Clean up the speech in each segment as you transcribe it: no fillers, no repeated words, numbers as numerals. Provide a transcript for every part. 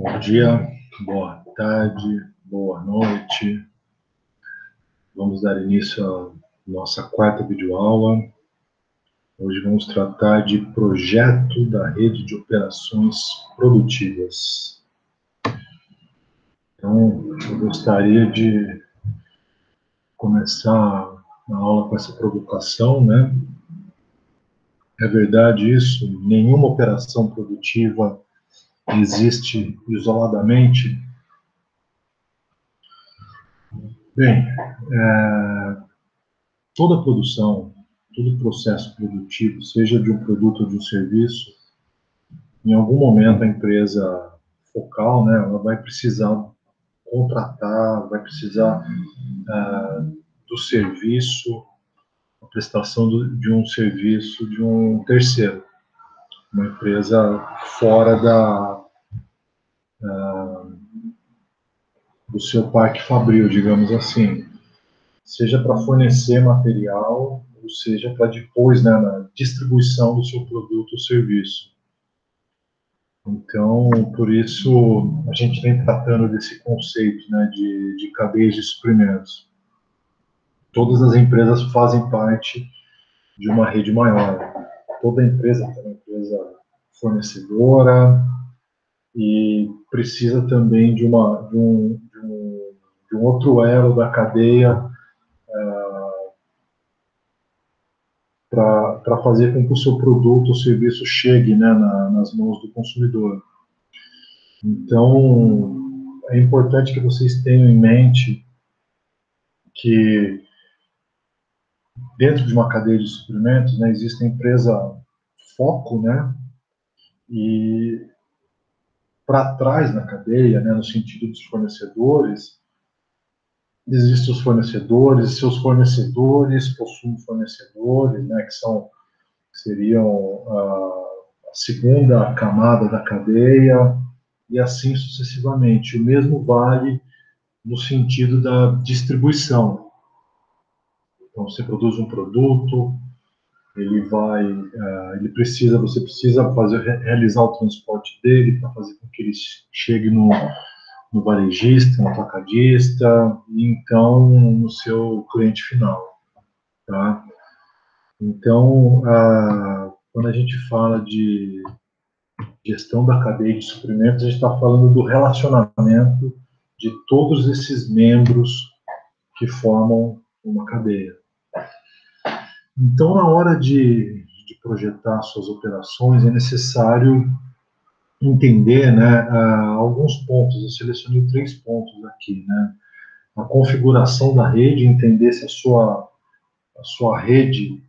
Bom dia, boa tarde, boa noite. Vamos dar início à nossa quarta videoaula. Hoje vamos tratar de projeto da rede de operações produtivas. Então, eu gostaria de começar a aula com essa provocação, né? É verdade isso? Nenhuma operação produtiva existe isoladamente? Bem, toda produção, todo processo produtivo, seja de um produto ou de um serviço, em algum momento a empresa focal, né, ela vai precisar contratar, vai precisar do serviço, a prestação de um serviço de um terceiro, uma empresa fora do seu parque fabril, digamos assim, seja para fornecer material, ou seja para depois, né, na distribuição do seu produto ou serviço. Então, por isso, a gente vem tratando desse conceito, né, de cadeias de suprimentos. Todas as empresas fazem parte de uma rede maior. Toda empresa tem uma empresa fornecedora e precisa também de um outro elo da cadeia para fazer com que o seu produto ou serviço chegue, né, nas mãos do consumidor. Então, é importante que vocês tenham em mente que dentro de uma cadeia de suprimentos, né, existe a empresa foco, né, e para trás na cadeia, né, no sentido dos fornecedores, existem os fornecedores, seus fornecedores possuem fornecedores, né, que seriam a segunda camada da cadeia, e assim sucessivamente. O mesmo vale no sentido da distribuição. Então, você produz um produto, você precisa realizar o transporte dele para fazer com que ele chegue no varejista, no atacadista, e então no seu cliente final, tá? Então, quando a gente fala de gestão da cadeia de suprimentos, a gente está falando do relacionamento de todos esses membros que formam uma cadeia. Então, na hora de projetar suas operações, é necessário entender, né, alguns pontos. Eu selecionei 3 pontos aqui, né? A configuração da rede, entender se a sua rede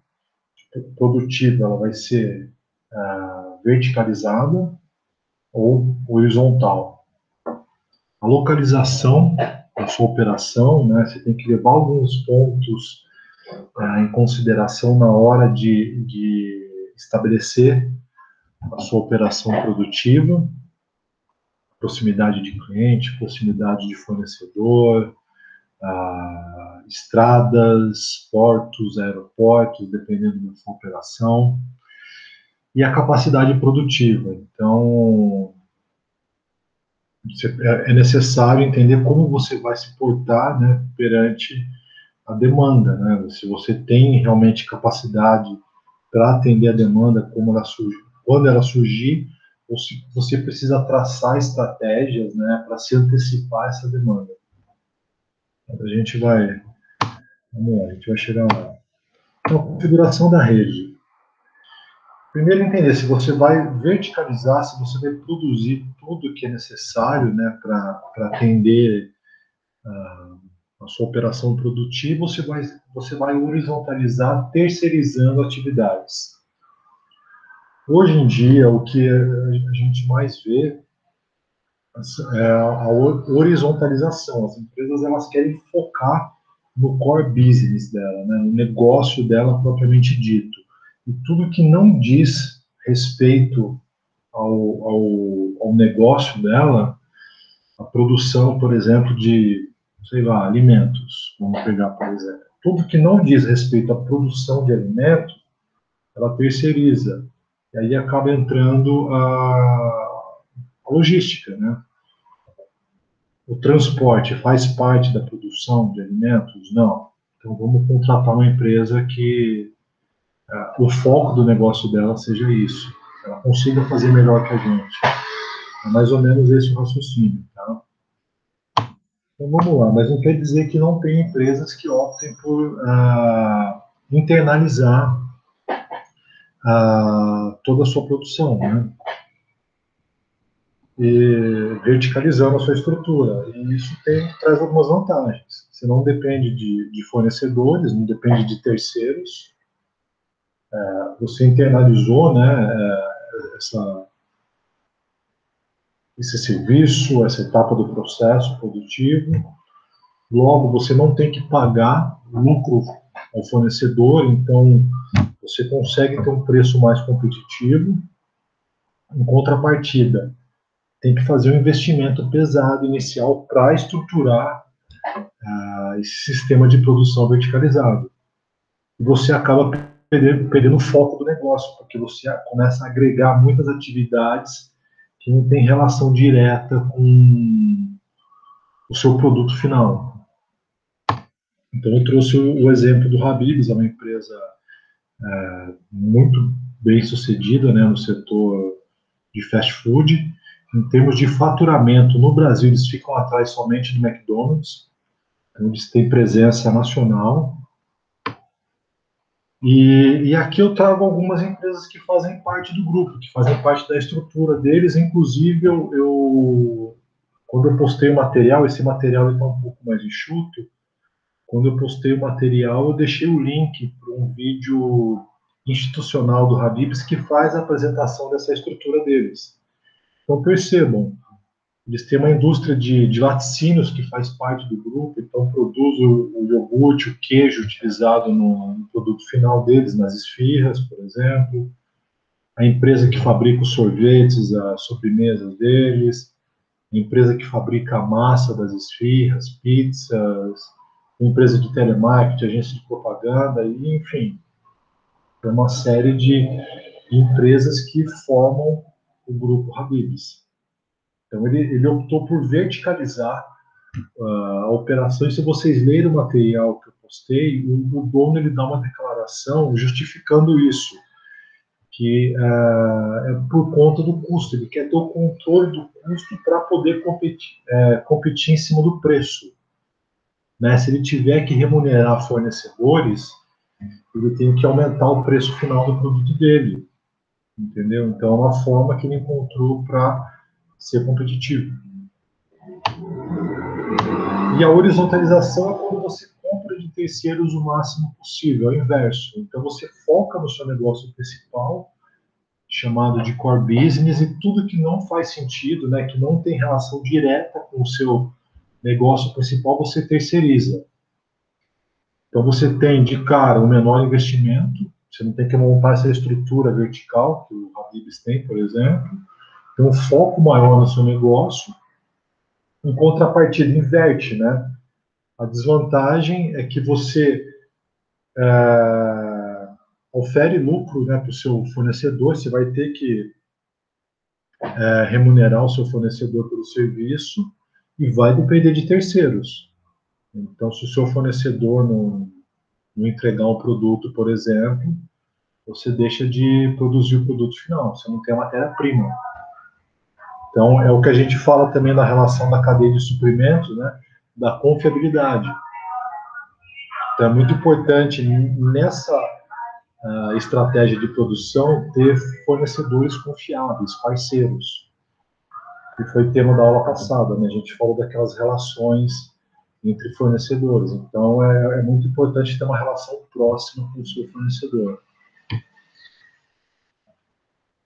produtiva ela vai ser verticalizada ou horizontal. A localização da sua operação, né, você tem que levar alguns pontos em consideração na hora de estabelecer a sua operação produtiva, proximidade de cliente, proximidade de fornecedor, estradas, portos, aeroportos, dependendo da sua operação, e a capacidade produtiva. Então, é necessário entender como você vai se portar, né, perante a demanda, né? Se você tem realmente capacidade para atender a demanda quando ela surgir, ou se você precisa traçar estratégias, né, para se antecipar essa demanda. Então, vamos lá, a gente vai chegar lá. Então, a configuração da rede. Primeiro, entender se você vai verticalizar, se você vai produzir tudo o que é necessário, né, para atender a sua operação produtiva, ou você vai horizontalizar, terceirizando atividades. Hoje em dia, o que a gente mais vê é a horizontalização. As empresas elas querem focar no core business dela, né, no negócio dela propriamente dito. E tudo que não diz respeito ao negócio dela, a produção, por exemplo, de, sei lá, alimentos, vamos pegar, por exemplo. Tudo que não diz respeito à produção de alimentos, ela terceiriza. E aí acaba entrando a logística, né? O transporte faz parte da produção de alimentos? Não. Então vamos contratar uma empresa que o foco do negócio dela seja isso. Ela consiga fazer melhor que a gente. É mais ou menos esse o raciocínio, tá? Então vamos lá, mas não quer dizer que não tem empresas que optem por internalizar toda a sua produção, né? E verticalizando a sua estrutura. E isso traz algumas vantagens. Você não depende de fornecedores, não depende de terceiros. Você internalizou, né, esse serviço, essa etapa do processo produtivo. Logo, você não tem que pagar lucro ao fornecedor, então você consegue ter um preço mais competitivo. Em contrapartida, tem que fazer um investimento pesado inicial para estruturar esse sistema de produção verticalizado. E você acaba perdendo o foco do negócio, porque você começa a agregar muitas atividades que não têm relação direta com o seu produto final. Então, eu trouxe o exemplo do Habib's, é uma empresa muito bem sucedida, né, no setor de fast food. Em termos de faturamento, no Brasil, eles ficam atrás somente do McDonald's. Então, eles têm presença nacional. E aqui eu trago algumas empresas que fazem parte do grupo, que fazem parte da estrutura deles. Inclusive, quando eu postei o material, esse material está um pouco mais enxuto. Quando eu postei o material, eu deixei o link para um vídeo institucional do Habib's que faz a apresentação dessa estrutura deles. Então percebam, eles têm uma indústria de laticínios que faz parte do grupo, então produz o iogurte, o queijo utilizado no produto final deles, nas esfirras, por exemplo. A empresa que fabrica os sorvetes, as sobremesas deles. A empresa que fabrica a massa das esfirras, pizzas. A empresa de telemarketing, agência de propaganda, e enfim. É uma série de empresas que formam o grupo Habib's. Então, ele optou por verticalizar a operação. E se vocês lerem o material que eu postei, o dono ele dá uma declaração justificando isso, que é por conta do custo. Ele quer ter o controle do custo para poder competir em cima do preço. Né? Se ele tiver que remunerar fornecedores, ele tem que aumentar o preço final do produto dele. Entendeu? Então, é uma forma que ele encontrou para ser competitivo. E a horizontalização é quando você compra de terceiros o máximo possível, é o inverso. Então você foca no seu negócio principal, chamado de core business, e tudo que não faz sentido, né, que não tem relação direta com o seu negócio principal, você terceiriza. Então você tem de cara um menor investimento, você não tem que montar essa estrutura vertical que o Habib's tem, por exemplo, tem um foco maior no seu negócio. Em contrapartida, inverte, né? A desvantagem é que você ofere lucro, né, para o seu fornecedor, você vai ter que remunerar o seu fornecedor pelo serviço e vai depender de terceiros. Então, se o seu fornecedor não entregar um produto, por exemplo, você deixa de produzir o produto final, você não tem a matéria-prima. Então, é o que a gente fala também na relação da cadeia de suprimentos, né, da confiabilidade. Então, é muito importante nessa estratégia de produção ter fornecedores confiáveis, parceiros, que foi tema da aula passada, né? A gente falou daquelas relações entre fornecedores. Então, é muito importante ter uma relação próxima com o seu fornecedor.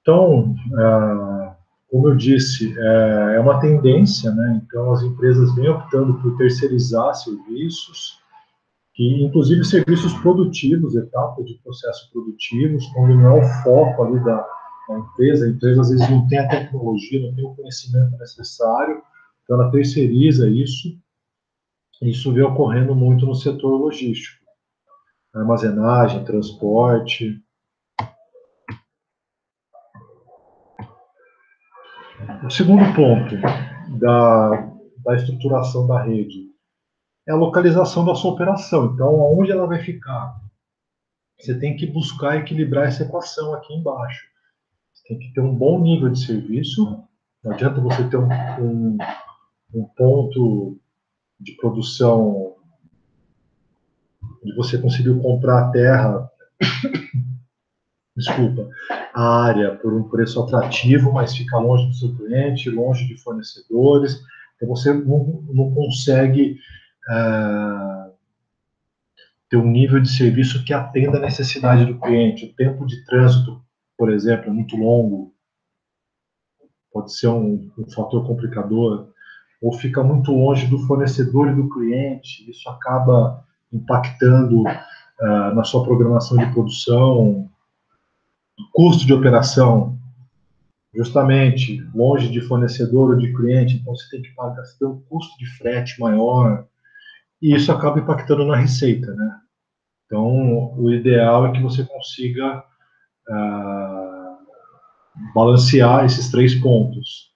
Então, como eu disse, é uma tendência, né? Então, as empresas vêm optando por terceirizar serviços, que inclusive serviços produtivos, etapas de processos produtivos, quando não é o foco ali da empresa. A empresa às vezes não tem a tecnologia, não tem o conhecimento necessário, então ela terceiriza isso. Isso vem ocorrendo muito no setor logístico, armazenagem, transporte. O segundo ponto da da estruturação da rede? É a localização da sua operação. Então, aonde ela vai ficar? Você tem que buscar equilibrar essa equação aqui embaixo. Você tem que ter um bom nível de serviço. Não adianta você ter um ponto de produção onde você conseguiu comprar a terra, desculpa, a área por um preço atrativo, mas fica longe do seu cliente, longe de fornecedores. Então, você não consegue ter um nível de serviço que atenda a necessidade do cliente. O tempo de trânsito, por exemplo, é muito longo, pode ser um fator complicador, ou fica muito longe do fornecedor e do cliente, isso acaba impactando na sua programação de produção, custo de operação, justamente, longe de fornecedor ou de cliente, então você tem que pagar, você tem um custo de frete maior, e isso acaba impactando na receita, né? Então, o ideal é que você consiga balancear esses 3 pontos.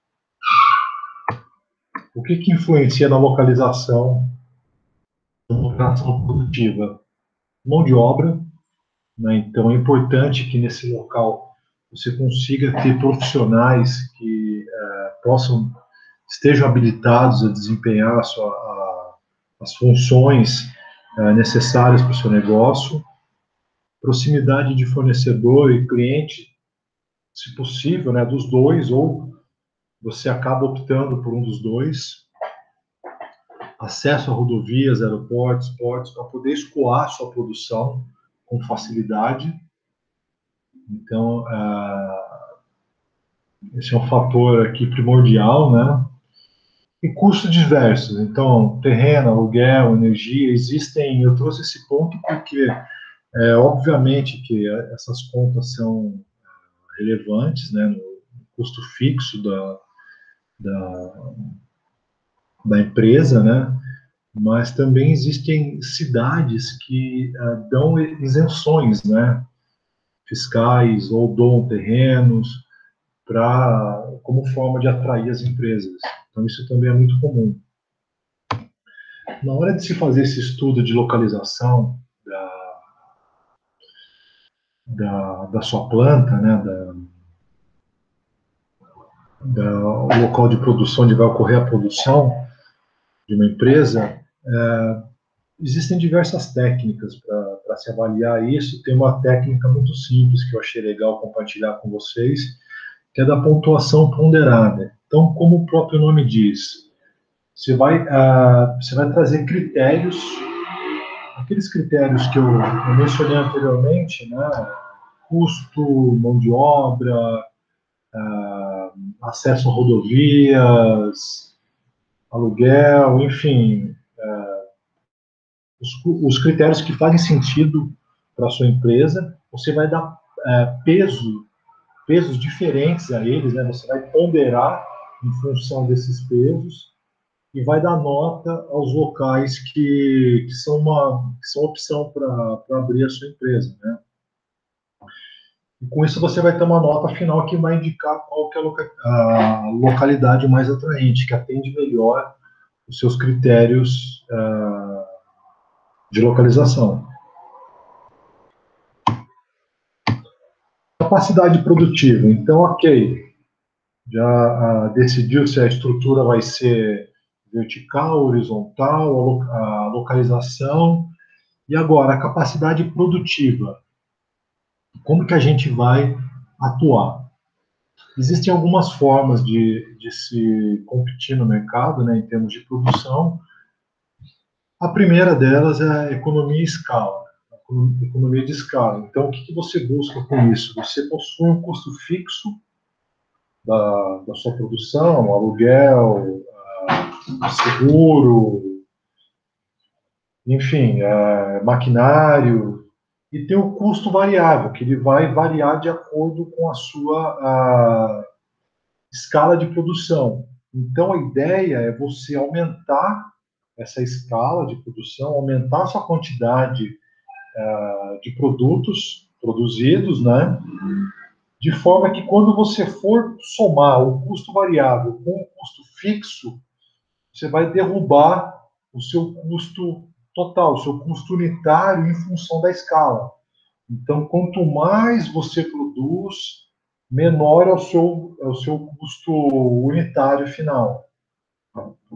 O que influencia na localização de uma operação produtiva? Mão de obra, né? Então é importante que nesse local você consiga ter profissionais que estejam habilitados a desempenhar as funções necessárias para o seu negócio, proximidade de fornecedor e cliente, se possível, né, dos dois, ou você acaba optando por um dos dois, acesso a rodovias, aeroportos, portos, para poder escoar sua produção com facilidade. Então, esse é um fator aqui primordial, né? E custos diversos. Então, terreno, aluguel, energia, existem. Eu trouxe esse ponto porque, obviamente, que essas contas são relevantes, né? No custo fixo da empresa, né? Mas também existem cidades que dão isenções, né? Fiscais ou doam terrenos como forma de atrair as empresas. Então, isso também é muito comum. Na hora de se fazer esse estudo de localização da sua planta, né, o local de produção onde vai ocorrer a produção de uma empresa, existem diversas técnicas para se avaliar isso. Tem uma técnica muito simples que eu achei legal compartilhar com vocês, que é da pontuação ponderada. Então, como o próprio nome diz, você vai trazer critérios, aqueles critérios que eu mencionei anteriormente, né? Custo, mão de obra, acesso a rodovias, aluguel, enfim, os critérios que fazem sentido para a sua empresa. Você vai dar pesos diferentes a eles, né? Você vai ponderar em função desses pesos e vai dar nota aos locais que são opção para abrir a sua empresa, né? E com isso você vai ter uma nota final que vai indicar qual que é a localidade mais atraente, que atende melhor os seus critérios de localização. Capacidade produtiva. Então, ok, já decidiu se a estrutura vai ser vertical, horizontal, a localização. E agora, a capacidade produtiva. Como que a gente vai atuar? Existem algumas formas de se competir no mercado, né, em termos de produção. A primeira delas é a economia em escala, a economia de escala. Então, o que você busca com isso? Você possui um custo fixo da sua produção, aluguel, seguro, enfim, maquinário, e tem o custo variável, que ele vai variar de acordo com a sua escala de produção. Então, a ideia é você aumentar essa escala de produção, aumentar a sua quantidade de produtos produzidos, né? De forma que quando você for somar o custo variável com o custo fixo, você vai derrubar o seu custo total, o seu custo unitário em função da escala. Então, quanto mais você produz, menor é o seu custo unitário final.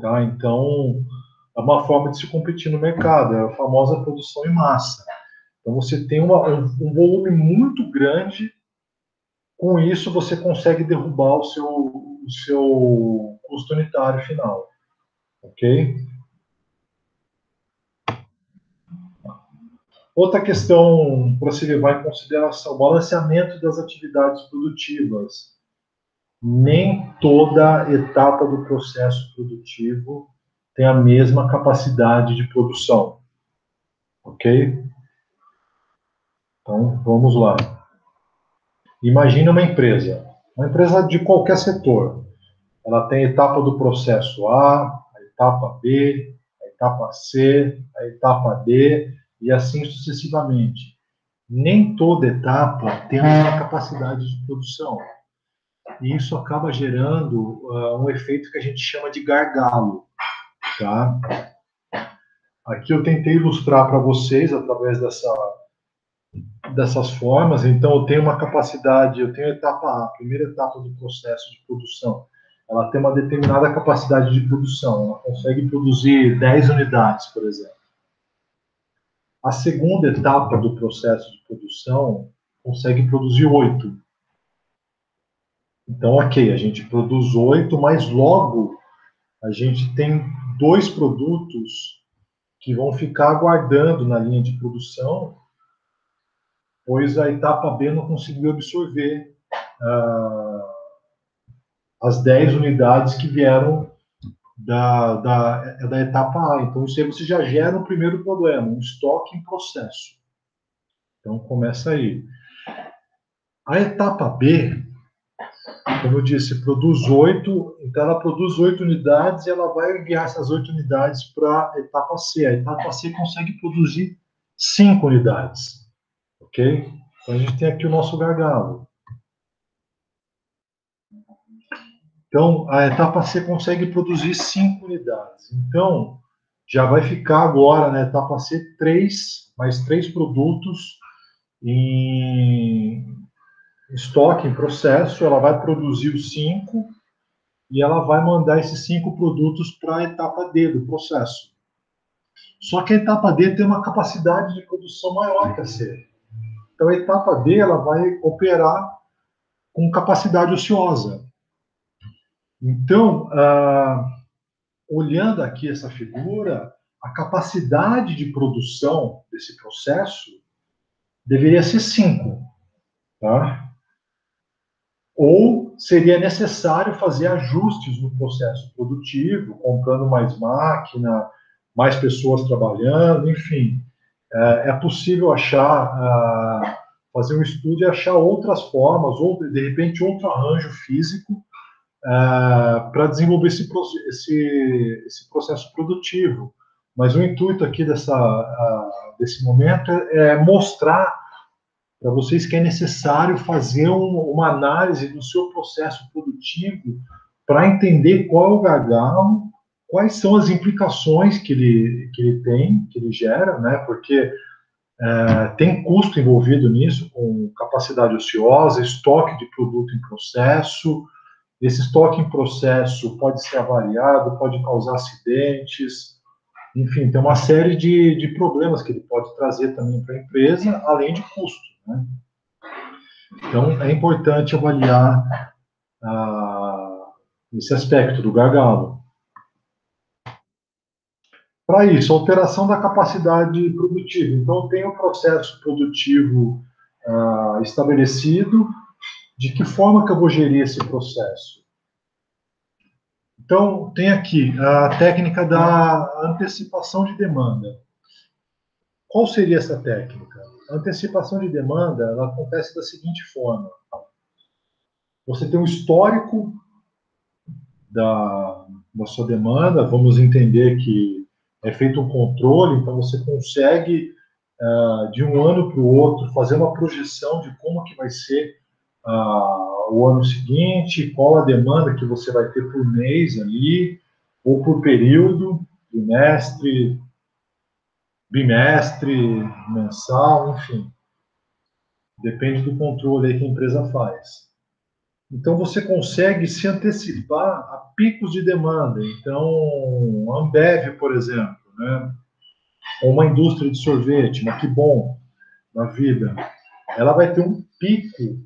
Tá? Então, é uma forma de se competir no mercado, é a famosa produção em massa. Então, você tem um volume muito grande, com isso você consegue derrubar o seu custo unitário final. Ok? Outra questão para se levar em consideração, balanceamento das atividades produtivas. Nem toda etapa do processo produtivo tem a mesma capacidade de produção. Ok? Então, vamos lá. Imagine uma empresa de qualquer setor. Ela tem a etapa do processo A etapa B, a etapa C, a etapa D, e assim sucessivamente. Nem toda etapa tem a mesma capacidade de produção. E isso acaba gerando um efeito que a gente chama de gargalo. Tá? Aqui eu tentei ilustrar para vocês através dessas formas. Então, eu tenho uma capacidade, eu tenho a etapa A, a primeira etapa do processo de produção. Ela tem uma determinada capacidade de produção, ela consegue produzir 10 unidades, por exemplo. A segunda etapa do processo de produção consegue produzir 8. Então, ok, a gente produz 8, mas logo a gente tem 2 produtos que vão ficar aguardando na linha de produção, pois a etapa B não conseguiu absorver as 10 unidades que vieram da etapa A. Então, isso aí você já gera um primeiro problema, um estoque em processo. Então, começa aí. A etapa B, como eu disse, produz 8, então ela produz 8 unidades e ela vai enviar essas 8 unidades para a etapa C. A etapa C consegue produzir 5 unidades. Ok? Então, a gente tem aqui o nosso gargalo. Então, a etapa C consegue produzir 5 unidades. Então, já vai ficar agora na etapa C mais 3 produtos em estoque, em processo. Ela vai produzir os 5 e ela vai mandar esses 5 produtos para a etapa D do processo. Só que a etapa D tem uma capacidade de produção maior que a C. Então, a etapa D ela vai operar com capacidade ociosa. Então, olhando aqui essa figura, a capacidade de produção desse processo deveria ser 5. Tá? Ou seria necessário fazer ajustes no processo produtivo, comprando mais máquina, mais pessoas trabalhando, enfim. É possível fazer um estudo e achar outras formas, ou de repente outro arranjo físico para desenvolver esse processo produtivo. Mas o intuito aqui desse momento é mostrar para vocês que é necessário fazer uma análise do seu processo produtivo para entender qual é o gargalo, quais são as implicações que ele tem, que ele gera, né? Porque tem custo envolvido nisso, com capacidade ociosa, estoque de produto em processo. Esse estoque em processo pode ser avariado, pode causar acidentes, enfim, tem uma série de problemas que ele pode trazer também para a empresa, além de custo. Né? Então, é importante avaliar esse aspecto do gargalo. Para isso, alteração da capacidade produtiva. Então, tem o processo produtivo estabelecido. De que forma que eu vou gerir esse processo? Então, tem aqui a técnica da antecipação de demanda. Qual seria essa técnica? A antecipação de demanda ela acontece da seguinte forma. Você tem um histórico da sua demanda, vamos entender que é feito um controle, então você consegue, de um ano para o outro, fazer uma projeção de como que vai ser o ano seguinte, qual a demanda que você vai ter por mês ali. ou por período, trimestre, bimestre, mensal, enfim. Depende do controle aí que a empresa faz. Então, você consegue se antecipar a picos de demanda. Então, a Ambev, por exemplo, né? Ou uma indústria de sorvete, mas que bom na vida, ela vai ter um pico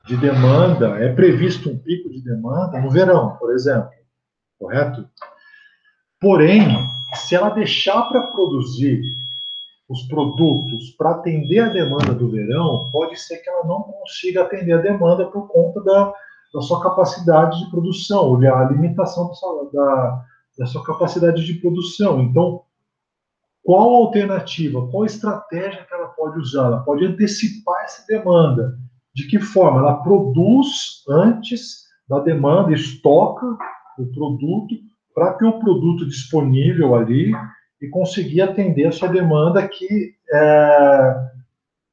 de demanda, é previsto um pico de demanda no verão, por exemplo, correto? Porém, se ela deixar para produzir os produtos para atender a demanda do verão, pode ser que ela não consiga atender a demanda por conta da sua capacidade de produção, ou a limitação da sua capacidade de produção. Então, qual a alternativa, qual a estratégia que ela pode usar? Ela pode antecipar essa demanda. De que forma? Ela produz antes da demanda, estoca o produto para ter o produto disponível ali e conseguir atender a sua demanda que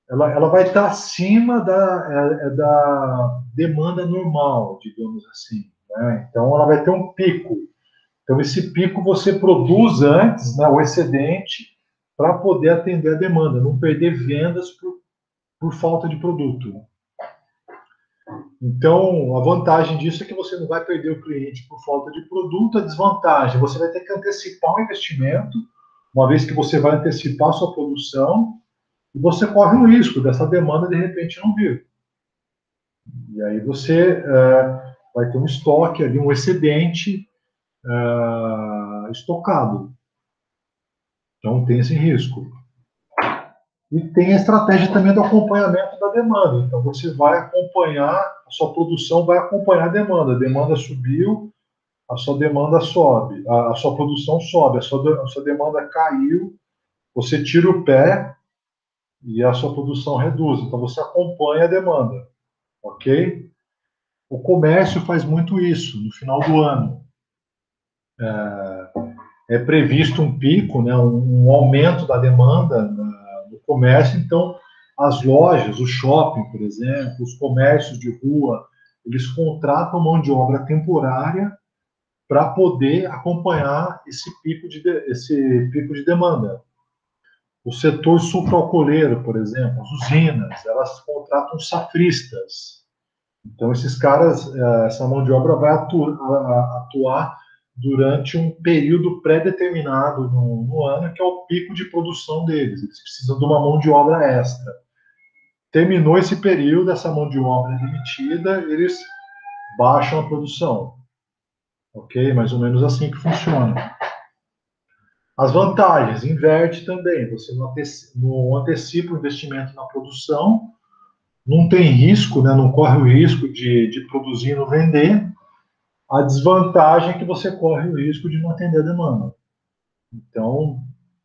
ela vai estar acima da demanda normal, digamos assim. Né? Então, ela vai ter um pico. Então, esse pico você produz antes, né, o excedente, para poder atender a demanda, não perder vendas por falta de produto. Então, a vantagem disso é que você não vai perder o cliente por falta de produto. A desvantagem, você vai ter que antecipar o investimento, uma vez que você vai antecipar a sua produção, e você corre o risco dessa demanda de repente não vir. E aí você vai ter um estoque ali, um excedente estocado. Então, tem esse risco. E tem a estratégia também do acompanhamento da demanda. Então, você vai acompanhar, a sua produção vai acompanhar a demanda subiu, a sua demanda sobe, a sua produção sobe, a sua demanda caiu, você tira o pé e a sua produção reduz. Então, você acompanha a demanda, ok? O comércio faz muito isso no final do ano. É previsto um pico, né, um aumento da demanda no comércio, então as lojas, o shopping, por exemplo, os comércios de rua, eles contratam mão de obra temporária para poder acompanhar esse pico de demanda. O setor sucroalcooleiro, por exemplo, as usinas, elas contratam safristas. Então, esses caras, essa mão de obra vai atuar durante um período pré-determinado no ano, que é o pico de produção deles. Eles precisam de uma mão de obra extra. Terminou esse período, essa mão de obra é demitida, eles baixam a produção. Ok? Mais ou menos assim que funciona. As vantagens, inverte também. Você não antecipa o investimento na produção, não tem risco, né? Não corre o risco de produzir e não vender. A desvantagem é que você corre o risco de não atender a demanda. Então,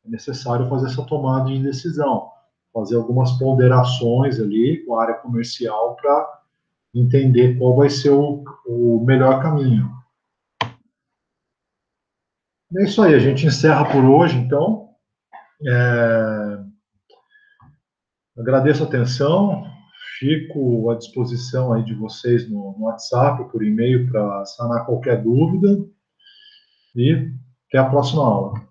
é necessário fazer essa tomada de decisão, fazer algumas ponderações ali com a área comercial para entender qual vai ser o melhor caminho. É isso aí, a gente encerra por hoje, então. Agradeço a atenção, fico à disposição aí de vocês no WhatsApp, por e-mail, para sanar qualquer dúvida, e até a próxima aula.